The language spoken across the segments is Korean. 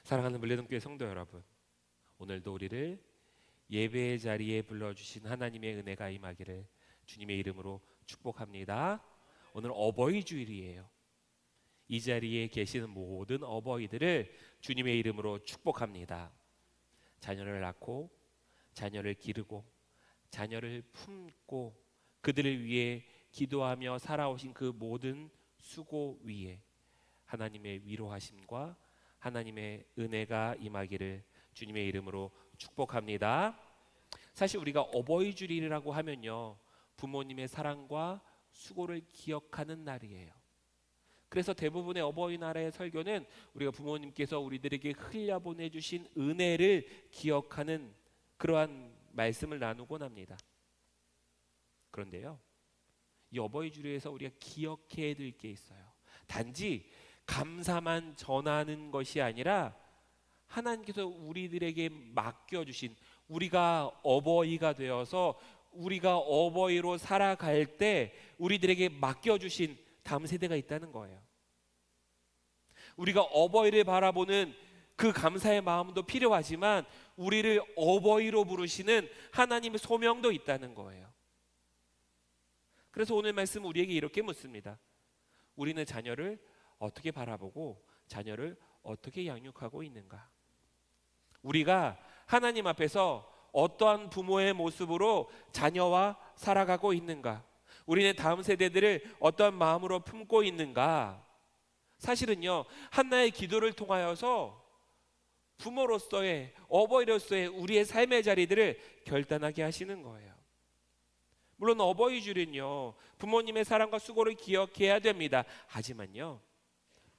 사랑하는 물레동교회 성도 여러분, 오늘도 우리를 예배의 자리에 불러주신 하나님의 은혜가 임하기를 주님의 이름으로 축복합니다. 오늘 어버이 주일이에요. 이 자리에 계시는 모든 어버이들을 주님의 이름으로 축복합니다. 자녀를 낳고 자녀를 기르고 자녀를 품고 그들을 위해 기도하며 살아오신 그 모든 수고 위에 하나님의 위로하심과 하나님의 은혜가 임하기를 주님의 이름으로 축복합니다. 사실 우리가 어버이 주일이라고 하면요, 부모님의 사랑과 수고를 기억하는 날이에요. 그래서 대부분의 어버이날의 설교는 우리가 부모님께서 우리들에게 흘려보내주신 은혜를 기억하는 그러한 말씀을 나누곤 합니다. 그런데요, 이 어버이 주일에서 우리가 기억해야 될 게 있어요. 단지 감사만 전하는 것이 아니라 하나님께서 우리들에게 맡겨주신, 우리가 어버이가 되어서 우리가 어버이로 살아갈 때 우리들에게 맡겨주신 다음 세대가 있다는 거예요. 우리가 어버이를 바라보는 그 감사의 마음도 필요하지만 우리를 어버이로 부르시는 하나님의 소명도 있다는 거예요. 그래서 오늘 말씀 우리에게 이렇게 묻습니다. 우리는 자녀를 어떻게 바라보고 자녀를 어떻게 양육하고 있는가? 우리가 하나님 앞에서 어떠한 부모의 모습으로 자녀와 살아가고 있는가? 우리는 다음 세대들을 어떠한 마음으로 품고 있는가? 사실은요, 한나의 기도를 통하여서 부모로서의, 어버이로서의 우리의 삶의 자리들을 결단하게 하시는 거예요. 물론 어버이 주일은요, 부모님의 사랑과 수고를 기억해야 됩니다. 하지만요,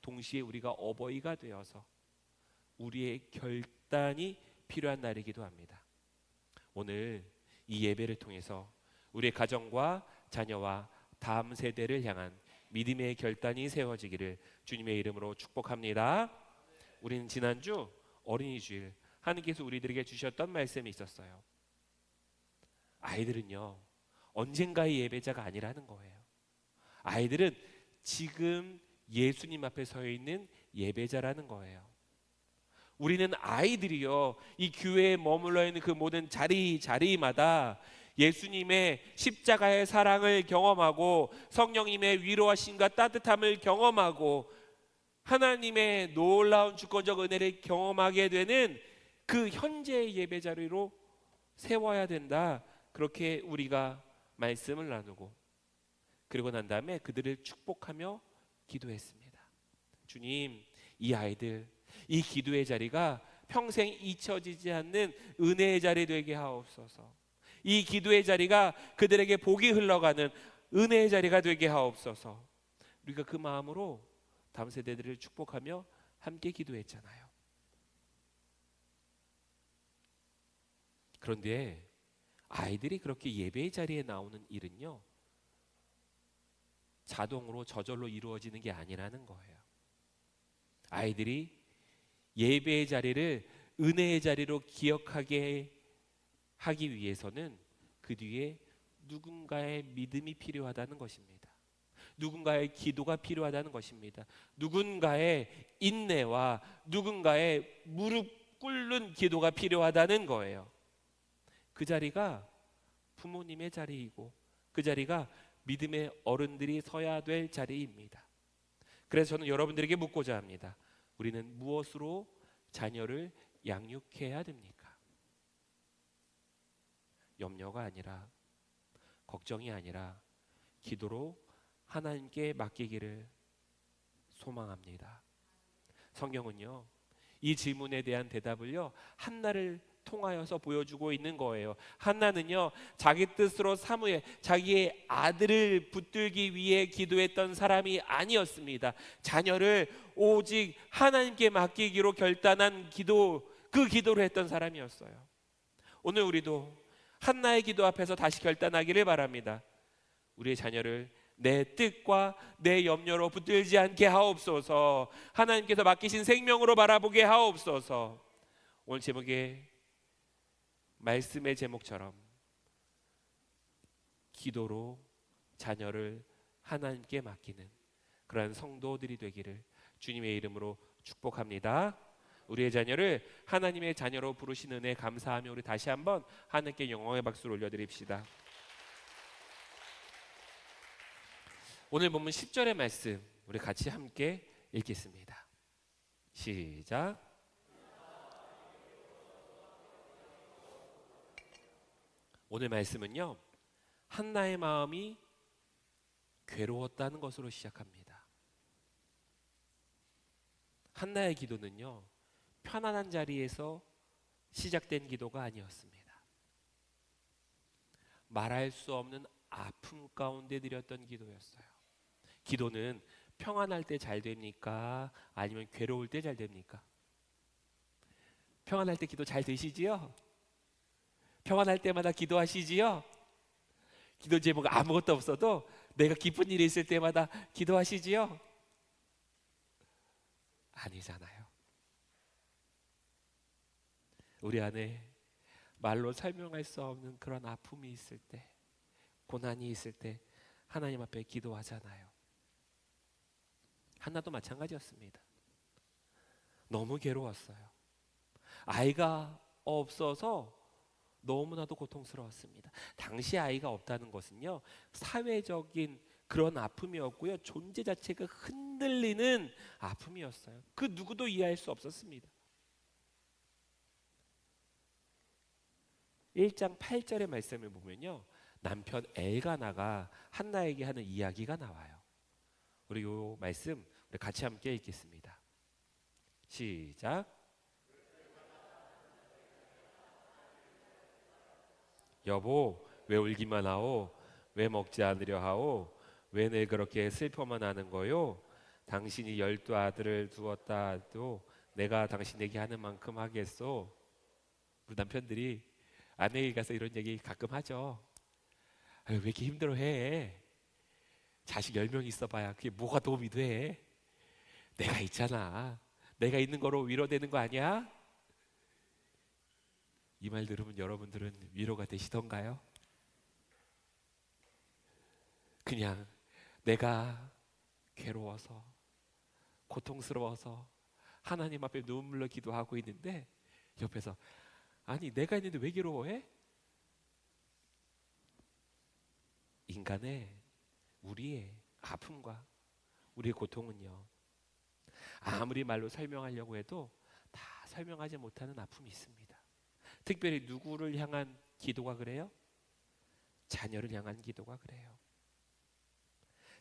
동시에 우리가 어버이가 되어서 우리의 결단이 필요한 날이기도 합니다. 오늘 이 예배를 통해서 우리의 가정과 자녀와 다음 세대를 향한 믿음의 결단이 세워지기를 주님의 이름으로 축복합니다. 우리는 지난주 어린이 주일 하나님께서 우리들에게 주셨던 말씀이 있었어요. 아이들은요, 언젠가의 예배자가 아니라는 거예요. 아이들은 지금 예수님 앞에 서 있는 예배자라는 거예요. 우리는 아이들이요, 이 교회에 머물러 있는 그 모든 자리마다 예수님의 십자가의 사랑을 경험하고 성령님의 위로하심과 따뜻함을 경험하고 하나님의 놀라운 주권적 은혜를 경험하게 되는 그 현재의 예배자리로 세워야 된다. 그렇게 우리가 말씀을 나누고, 그리고 난 다음에 그들을 축복하며 기도했습니다. 주님, 이 아이들, 이 기도의 자리가 평생 잊혀지지 않는 은혜의 자리 되게 하옵소서. 이 기도의 자리가 그들에게 복이 흘러가는 은혜의 자리가 되게 하옵소서. 우리가 그 마음으로 다음 세대들을 축복하며 함께 기도했잖아요. 그런데 아이들이 그렇게 예배의 자리에 나오는 일은요, 자동으로 저절로 이루어지는 게 아니라는 거예요. 아이들이 예배의 자리를 은혜의 자리로 기억하게 하기 위해서는 그 뒤에 누군가의 믿음이 필요하다는 것입니다. 누군가의 기도가 필요하다는 것입니다. 누군가의 인내와 누군가의 무릎 꿇는 기도가 필요하다는 거예요. 그 자리가 부모님의 자리이고 그 자리가 믿음의 어른들이 서야 될 자리입니다. 그래서 저는 여러분들에게 묻고자 합니다. 우리는 무엇으로 자녀를 양육해야 됩니까? 염려가 아니라, 걱정이 아니라 기도로 하나님께 맡기기를 소망합니다. 성경은요, 이 질문에 대한 대답을요, 한나를 통하여서 보여주고 있는 거예요. 한나는요, 자기 뜻으로 사무엘, 자기의 아들을 붙들기 위해 기도했던 사람이 아니었습니다. 자녀를 오직 하나님께 맡기기로 결단한 기도, 그 기도를 했던 사람이었어요. 오늘 우리도 한나의 기도 앞에서 다시 결단하기를 바랍니다. 우리의 자녀를 내 뜻과 내 염려로 붙들지 않게 하옵소서. 하나님께서 맡기신 생명으로 바라보게 하옵소서. 오늘 제목에 말씀의 제목처럼 기도로 자녀를 하나님께 맡기는 그러한 성도들이 되기를 주님의 이름으로 축복합니다. 우리의 자녀를 하나님의 자녀로 부르신 은혜 감사하며 우리 다시 한번 하나님께 영광의 박수를 올려드립시다. 오늘 본문 10절의 말씀 우리 같이 함께 읽겠습니다. 시작. 오늘 말씀은요, 한나의 마음이 괴로웠다는 것으로 시작합니다. 한나의 기도는요, 편안한 자리에서 시작된 기도가 아니었습니다. 말할 수 없는 아픔 가운데 드렸던 기도였어요. 기도는 평안할 때 잘 됩니까? 아니면 괴로울 때 잘 됩니까? 평안할 때 기도 잘 되시지요? 평안할 때마다 기도하시지요? 기도 제목 아무것도 없어도 내가 기쁜 일이 있을 때마다 기도하시지요? 아니잖아요. 우리 안에 말로 설명할 수 없는 그런 아픔이 있을 때, 고난이 있을 때 하나님 앞에 기도하잖아요. 한나도 마찬가지였습니다. 너무 괴로웠어요. 아이가 없어서 너무나도 고통스러웠습니다. 당시 아이가 없다는 것은요, 사회적인 그런 아픔이었고요, 존재 자체가 흔들리는 아픔이었어요. 그 누구도 이해할 수 없었습니다. 1장 8절의 말씀을 보면요, 남편 엘가나가 한나에게 하는 이야기가 나와요. 우리 이 말씀 우리 같이 함께 읽겠습니다. 시작. 여보, 왜 울기만 하오? 왜 먹지 않으려 하오? 왜 내 그렇게 슬퍼만 하는 거요? 당신이 12아들을 두었다 해도 내가 당신에게 하는 만큼 하겠소? 우리 남편들이 아내에게 가서 이런 얘기 가끔 하죠. 아유, 왜 이렇게 힘들어해? 자식 10명 있어봐야 그게 뭐가 도움이 돼? 내가 있잖아. 내가 있는 거로 위로되는 거 아니야? 이 말 들으면 여러분들은 위로가 되시던가요? 그냥 내가 괴로워서 고통스러워서 하나님 앞에 눈물로 기도하고 있는데 옆에서 아니 내가 있는데 왜 괴로워해? 인간의 우리의 아픔과 우리의 고통은요, 아무리 말로 설명하려고 해도 다 설명하지 못하는 아픔이 있습니다. 특별히 누구를 향한 기도가 그래요? 자녀를 향한 기도가 그래요.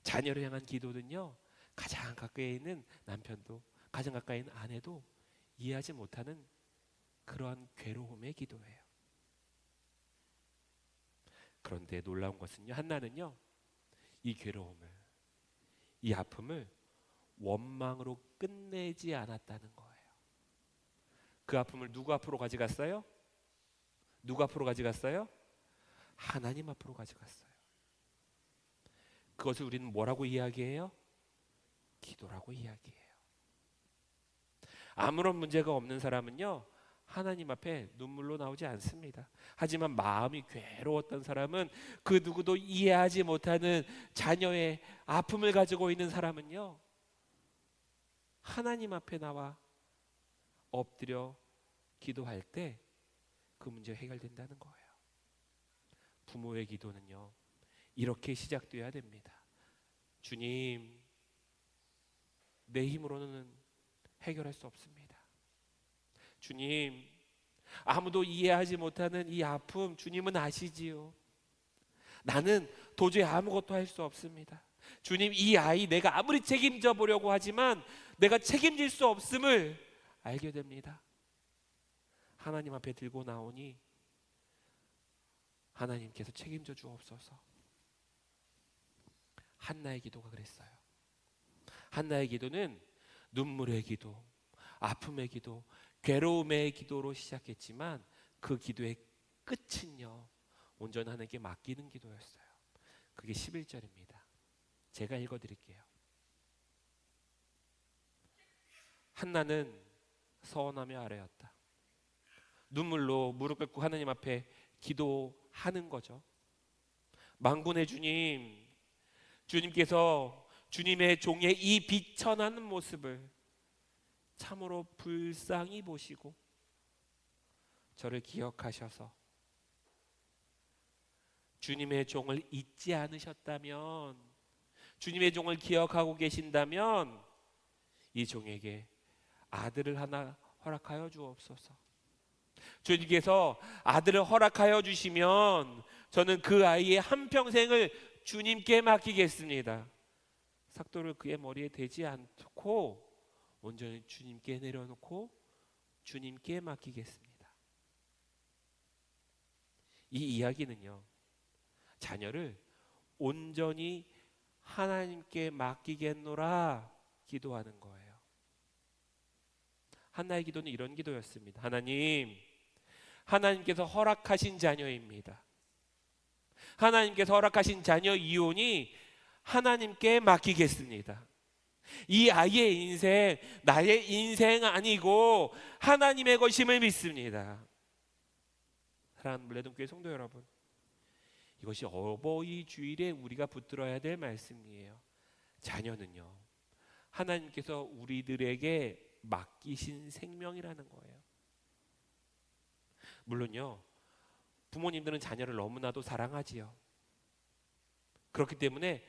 자녀를 향한 기도는요, 가장 가까이 있는 남편도 가장 가까이 있는 아내도 이해하지 못하는 그러한 괴로움의 기도예요. 그런데 놀라운 것은요, 한나는요, 이 괴로움을, 이 아픔을 원망으로 끝내지 않았다는 거예요. 그 아픔을 누구 앞으로 가져갔어요? 누구 앞으로 가져갔어요? 하나님 앞으로 가져갔어요. 그것을 우리는 뭐라고 이야기해요? 기도라고 이야기해요. 아무런 문제가 없는 사람은요, 하나님 앞에 눈물로 나오지 않습니다. 하지만 마음이 괴로웠던 사람은, 그 누구도 이해하지 못하는 자녀의 아픔을 가지고 있는 사람은요, 하나님 앞에 나와 엎드려 기도할 때 그 문제가 해결된다는 거예요. 부모의 기도는요, 이렇게 시작돼야 됩니다. 주님, 내 힘으로는 해결할 수 없습니다. 주님, 아무도 이해하지 못하는 이 아픔 주님은 아시지요. 나는 도저히 아무것도 할 수 없습니다. 주님, 이 아이 내가 아무리 책임져 보려고 하지만 내가 책임질 수 없음을 알게 됩니다. 하나님 앞에 들고 나오니 하나님께서 책임져 주옵소서. 한나의 기도가 그랬어요. 한나의 기도는 눈물의 기도, 아픔의 기도, 괴로움의 기도로 시작했지만 그 기도의 끝은요, 온전히 하나님께 맡기는 기도였어요. 그게 11절입니다. 제가 읽어드릴게요. 한나는 서원하며 아뢰었다. 눈물로 무릎 꿇고 하나님 앞에 기도하는 거죠. 만군의 주님, 주님께서 주님의 종의 이 비천한 모습을 참으로 불쌍히 보시고 저를 기억하셔서 주님의 종을 잊지 않으셨다면, 주님의 종을 기억하고 계신다면 이 종에게 아들을 하나 허락하여 주옵소서. 주님께서 아들을 허락하여 주시면 저는 그 아이의 한평생을 주님께 맡기겠습니다. 삭도를 그의 머리에 대지 않고 온전히 주님께 내려놓고 주님께 맡기겠습니다. 이 이야기는요, 자녀를 온전히 하나님께 맡기겠노라 기도하는 거예요. 한나의 기도는 이런 기도였습니다. 하나님께서 허락하신 자녀입니다. 하나님께서 허락하신 자녀 이온이 하나님께 맡기겠습니다. 이 아이의 인생, 나의 인생 아니고 하나님의 것임을 믿습니다. 사랑하는 물레동교회 성도 여러분, 이것이 어버이 주일에 우리가 붙들어야 될 말씀이에요. 자녀는요, 하나님께서 우리들에게 맡기신 생명이라는 거예요. 물론요, 부모님들은 자녀를 너무나도 사랑하지요. 그렇기 때문에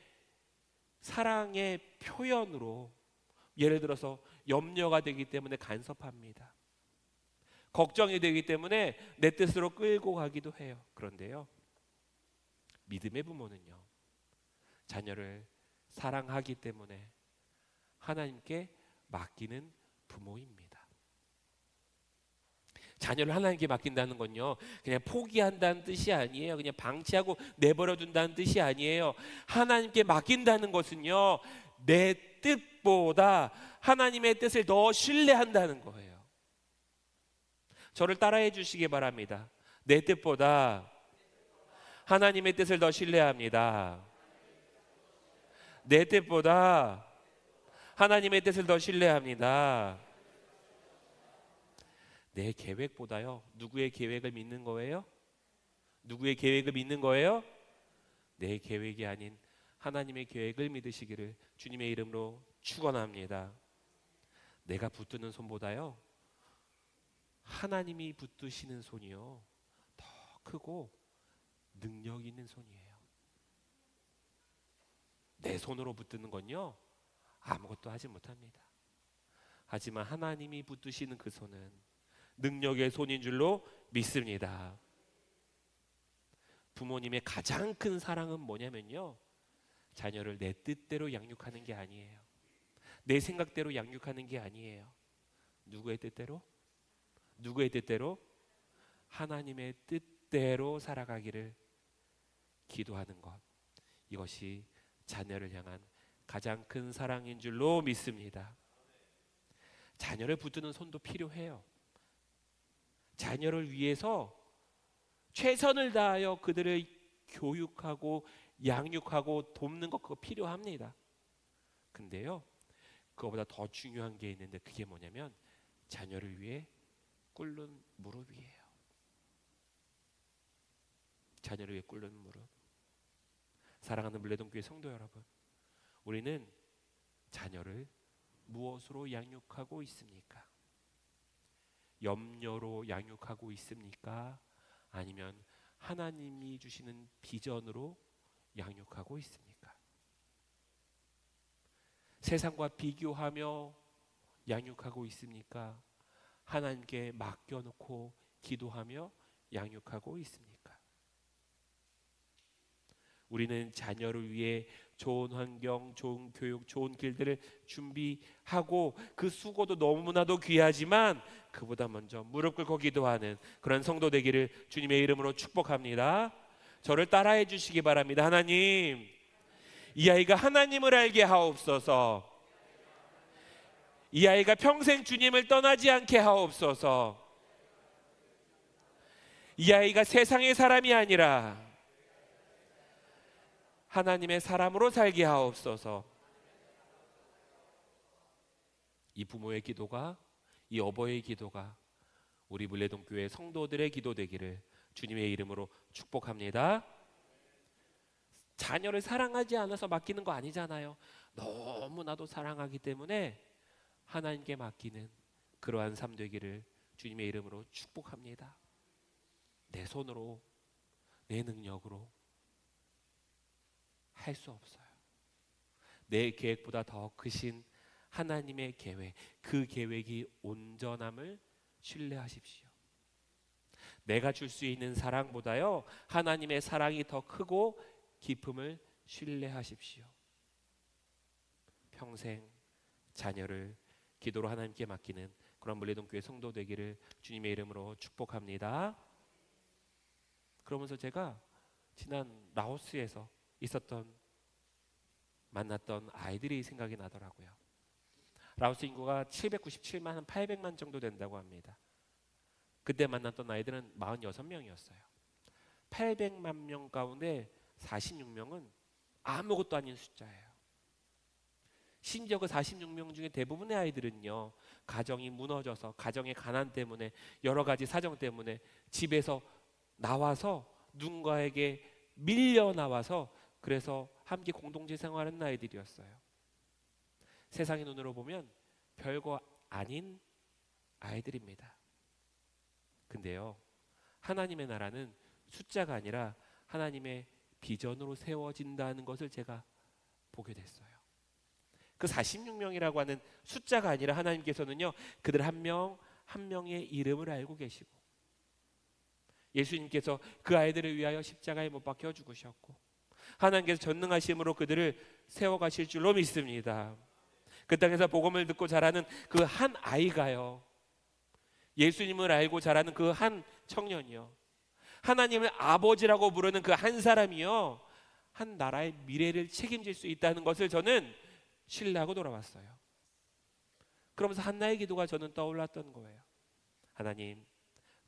사랑의 표현으로, 예를 들어서 염려가 되기 때문에 간섭합니다. 걱정이 되기 때문에 내 뜻으로 끌고 가기도 해요. 그런데요, 믿음의 부모는요, 자녀를 사랑하기 때문에 하나님께 맡기는 부모입니다. 자녀를 하나님께 맡긴다는 건요, 그냥 포기한다는 뜻이 아니에요. 그냥 방치하고 내버려 둔다는 뜻이 아니에요. 하나님께 맡긴다는 것은요, 내 뜻보다 하나님의 뜻을 더 신뢰한다는 거예요. 저를 따라해 주시기 바랍니다. 내 뜻보다 하나님의 뜻을 더 신뢰합니다. 내 뜻보다 하나님의 뜻을 더 신뢰합니다. 내 계획보다요, 누구의 계획을 믿는 거예요? 누구의 계획을 믿는 거예요? 내 계획이 아닌 하나님의 계획을 믿으시기를 주님의 이름으로 축원합니다. 내가 붙드는 손보다요, 하나님이 붙드시는 손이요, 더 크고 능력 있는 손이에요. 내 손으로 붙드는 건요, 아무것도 하지 못합니다. 하지만 하나님이 붙드시는 그 손은 능력의 손인 줄로 믿습니다. 부모님의 가장 큰 사랑은 뭐냐면요, 자녀를 내 뜻대로 양육하는 게 아니에요. 내 생각대로 양육하는 게 아니에요. 누구의 뜻대로? 누구의 뜻대로? 하나님의 뜻대로 살아가기를 기도하는 것, 이것이 자녀를 향한 가장 큰 사랑인 줄로 믿습니다. 자녀를 붙드는 손도 필요해요. 자녀를 위해서 최선을 다하여 그들을 교육하고 양육하고 돕는 것, 그거 필요합니다. 근데요, 그거보다 더 중요한 게 있는데, 그게 뭐냐면 자녀를 위해 꿇는 무릎이에요. 자녀를 위해 꿇는 무릎. 사랑하는 물레동교회 성도 여러분, 우리는 자녀를 무엇으로 양육하고 있습니까? 염려로 양육하고 있습니까? 아니면 하나님이 주시는 비전으로 양육하고 있습니까? 세상과 비교하며 양육하고 있습니까? 하나님께 맡겨놓고 기도하며 양육하고 있습니까? 우리는 자녀를 위해 좋은 환경, 좋은 교육, 좋은 길들을 준비하고 그 수고도 너무나도 귀하지만 그보다 먼저 무릎 꿇고 기도하는 그런 성도 되기를 주님의 이름으로 축복합니다. 저를 따라해 주시기 바랍니다. 하나님, 이 아이가 하나님을 알게 하옵소서. 이 아이가 평생 주님을 떠나지 않게 하옵소서. 이 아이가 세상의 사람이 아니라 하나님의 사람으로 살게 하옵소서. 이 부모의 기도가, 이 어버이의 기도가 우리 물레동교회 성도들의 기도 되기를 주님의 이름으로 축복합니다. 자녀를 사랑하지 않아서 맡기는 거 아니잖아요. 너무나도 사랑하기 때문에 하나님께 맡기는 그러한 삶 되기를 주님의 이름으로 축복합니다. 내 손으로, 내 능력으로 할 수 없어요. 내 계획보다 더 크신 하나님의 계획, 그 계획이 온전함을 신뢰하십시오. 내가 줄 수 있는 사랑보다요, 하나님의 사랑이 더 크고 깊음을 신뢰하십시오. 평생 자녀를 기도로 하나님께 맡기는 그런 물레동교회 성도 되기를 주님의 이름으로 축복합니다. 그러면서 제가 지난 라오스에서 만났던 아이들이 생각이 나더라고요. 라오스 인구가 797만 한 800만 정도 된다고 합니다. 그때 만났던 아이들은 46명이었어요. 800만 명 가운데 46명은 아무것도 아닌 숫자예요. 심지어 그 46명 중에 대부분의 아이들은요, 가정이 무너져서 가정의 가난 때문에 여러 가지 사정 때문에 집에서 나와서 누군가에게 밀려 나와서 그래서 함께 공동체 생활하는 아이들이었어요. 세상의 눈으로 보면 별거 아닌 아이들입니다. 근데요, 하나님의 나라는 숫자가 아니라 하나님의 비전으로 세워진다는 것을 제가 보게 됐어요. 그 46명이라고 하는 숫자가 아니라 하나님께서는요, 그들 한 명 한 명의 이름을 알고 계시고, 예수님께서 그 아이들을 위하여 십자가에 못 박혀 죽으셨고, 하나님께서 전능하심으로 그들을 세워가실 줄로 믿습니다. 그 땅에서 복음을 듣고 자라는 그 한 아이가요, 예수님을 알고 자라는 그 한 청년이요, 하나님을 아버지라고 부르는 그 한 사람이요, 한 나라의 미래를 책임질 수 있다는 것을 저는 신뢰하고 돌아왔어요. 그러면서 한나의 기도가 저는 떠올랐던 거예요. 하나님,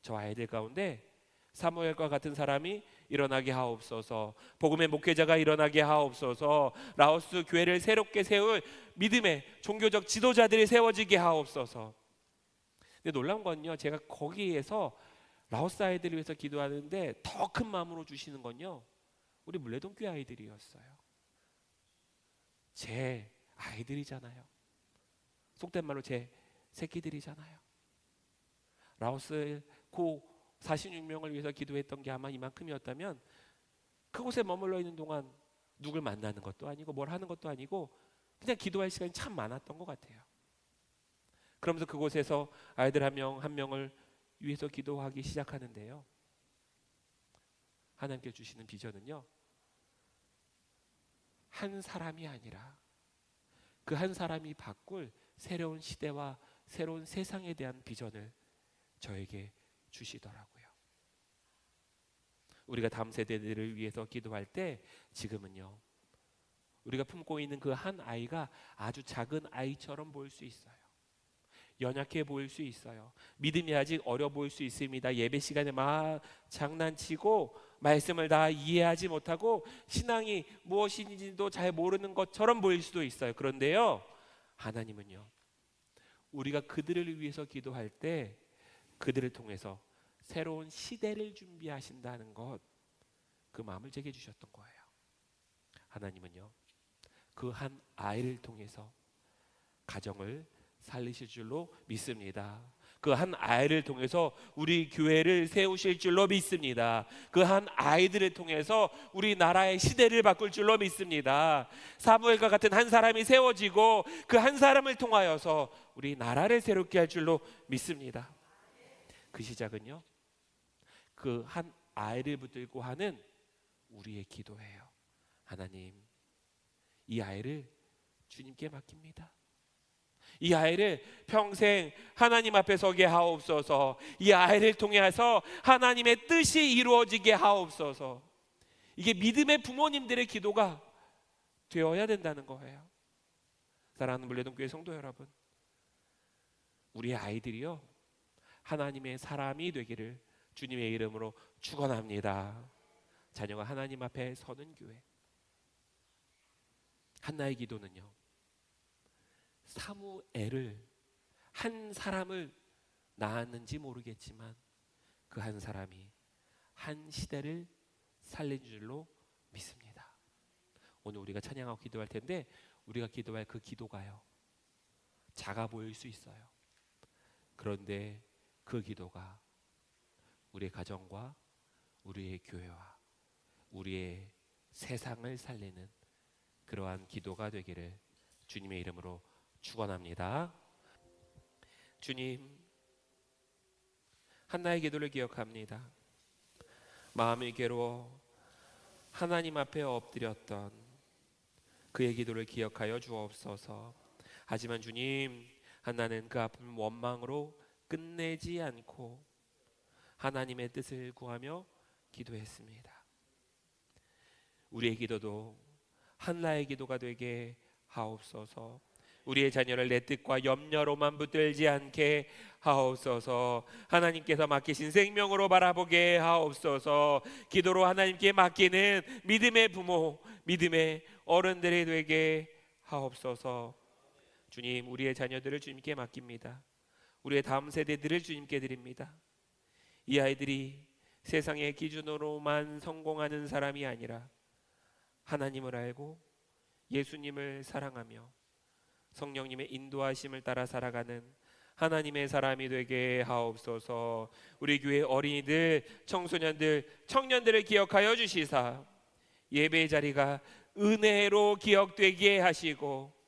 저 아이들 가운데 사무엘과 같은 사람이 일어나게 하옵소서, 복음의 목회자가 일어나게 하옵소서, 라오스 교회를 새롭게 세울 믿음의 종교적 지도자들이 세워지게 하옵소서. 근데 놀라운 건요, 제가 거기에서 라오스 아이들을 위해서 기도하는데 더 큰 마음으로 주시는 건요, 우리 물레동교회 아이들이었어요. 제 아이들이잖아요. 속된 말로 제 새끼들이잖아요. 라오스 고 46명을 위해서 기도했던 게 아마 이만큼이었다면, 그곳에 머물러 있는 동안 누굴 만나는 것도 아니고 뭘 하는 것도 아니고 그냥 기도할 시간이 참 많았던 것 같아요. 그러면서 그곳에서 아이들 한 명 한 명을 위해서 기도하기 시작하는데요, 하나님께 주시는 비전은요, 한 사람이 아니라 그 한 사람이 바꿀 새로운 시대와 새로운 세상에 대한 비전을 저에게 주시더라고요. 우리가 다음 세대들을 위해서 기도할 때 지금은요, 우리가 품고 있는 그 한 아이가 아주 작은 아이처럼 보일 수 있어요. 연약해 보일 수 있어요. 믿음이 아직 어려 보일 수 있습니다. 예배 시간에 막 장난치고 말씀을 다 이해하지 못하고 신앙이 무엇인지도 잘 모르는 것처럼 보일 수도 있어요. 그런데요, 하나님은요, 우리가 그들을 위해서 기도할 때 그들을 통해서 새로운 시대를 준비하신다는 것, 그 마음을 제게 주셨던 거예요. 하나님은요, 그 한 아이를 통해서 가정을 살리실 줄로 믿습니다. 그 한 아이를 통해서 우리 교회를 세우실 줄로 믿습니다. 그 한 아이들을 통해서 우리 나라의 시대를 바꿀 줄로 믿습니다. 사무엘과 같은 한 사람이 세워지고 그 한 사람을 통하여서 우리 나라를 새롭게 할 줄로 믿습니다. 그 시작은요, 그 한 아이를 붙들고 하는 우리의 기도예요. 하나님, 이 아이를 주님께 맡깁니다. 이 아이를 평생 하나님 앞에 서게 하옵소서. 이 아이를 통해서 하나님의 뜻이 이루어지게 하옵소서. 이게 믿음의 부모님들의 기도가 되어야 된다는 거예요. 사랑하는 물레동교회 성도 여러분, 우리의 아이들이요, 하나님의 사람이 되기를 주님의 이름으로 축원합니다. 자녀가 하나님 앞에 서는 교회. 한나의 기도는요, 사무엘을, 한 사람을 낳았는지 모르겠지만 그 한 사람이 한 시대를 살린 줄로 믿습니다. 오늘 우리가 찬양하고 기도할 텐데, 우리가 기도할 그 기도가요, 작아 보일 수 있어요. 그런데 그 기도가 우리의 가정과 우리의 교회와 우리의 세상을 살리는 그러한 기도가 되기를 주님의 이름으로 축원합니다. 주님, 한나의 기도를 기억합니다. 마음이 괴로워 하나님 앞에 엎드렸던 그의 기도를 기억하여 주옵소서. 하지만 주님, 한나는 그 아픔을 원망으로 끝내지 않고 하나님의 뜻을 구하며 기도했습니다. 우리의 기도도 한나의 기도가 되게 하옵소서. 우리의 자녀를 내 뜻과 염려로만 붙들지 않게 하옵소서. 하나님께서 맡기신 생명으로 바라보게 하옵소서. 기도로 하나님께 맡기는 믿음의 부모, 믿음의 어른들이 되게 하옵소서. 주님, 우리의 자녀들을 주님께 맡깁니다. 우리의 다음 세대들을 주님께 드립니다. 이 아이들이 세상의 기준으로만 성공하는 사람이 아니라 하나님을 알고 예수님을 사랑하며 성령님의 인도하심을 따라 살아가는 하나님의 사람이 되게 하옵소서. 우리 교회 어린이들, 청소년들, 청년들을 기억하여 주시사 예배의 자리가 은혜로 기억되게 하시고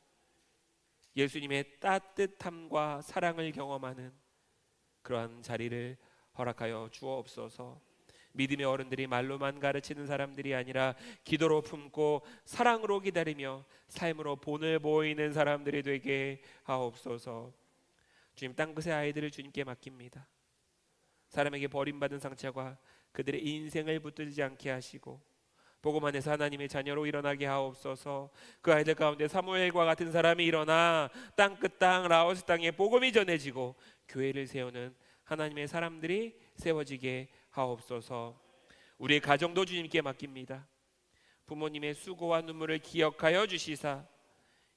예수님의 따뜻함과 사랑을 경험하는 그러한 자리를 허락하여 주옵소서. 믿음의 어른들이 말로만 가르치는 사람들이 아니라 기도로 품고 사랑으로 기다리며 삶으로 본을 보이는 사람들이 되게 하옵소서. 주님, 땅끝의 아이들을 주님께 맡깁니다. 사람에게 버림받은 상처가 그들의 인생을 붙들지 않게 하시고 복음 안에서 하나님의 자녀로 일어나게 하옵소서. 그 아이들 가운데 사무엘과 같은 사람이 일어나 땅끝 땅 라오스 땅에 복음이 전해지고 교회를 세우는 하나님의 사람들이 세워지게 하옵소서. 우리의 가정도 주님께 맡깁니다. 부모님의 수고와 눈물을 기억하여 주시사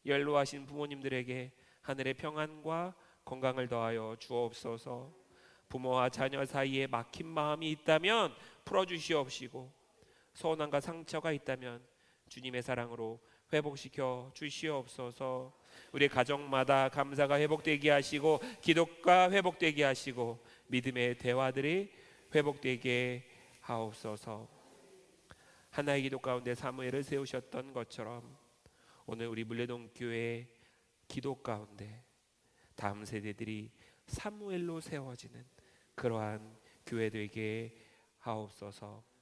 연로하신 부모님들에게 하늘의 평안과 건강을 더하여 주옵소서. 부모와 자녀 사이에 막힌 마음이 있다면 풀어주시옵시고 서운함과 상처가 있다면 주님의 사랑으로 회복시켜 주시옵소서. 우리 가정마다 감사가 회복되게 하시고 기도가 회복되게 하시고 믿음의 대화들이 회복되게 하옵소서. 하나의 기도 가운데 사무엘을 세우셨던 것처럼 오늘 우리 물레동 교회 기도 가운데 다음 세대들이 사무엘로 세워지는 그러한 교회 되게 하옵소서.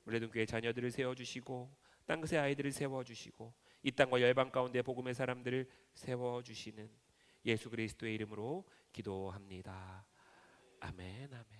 물레동 교회 자녀들을 세워주시고 땅끝의 아이들을 세워주시고 이 땅과 열방 가운데 복음의 사람들을 세워주시는 예수 그리스도의 이름으로 기도합니다. 아멘, 아멘.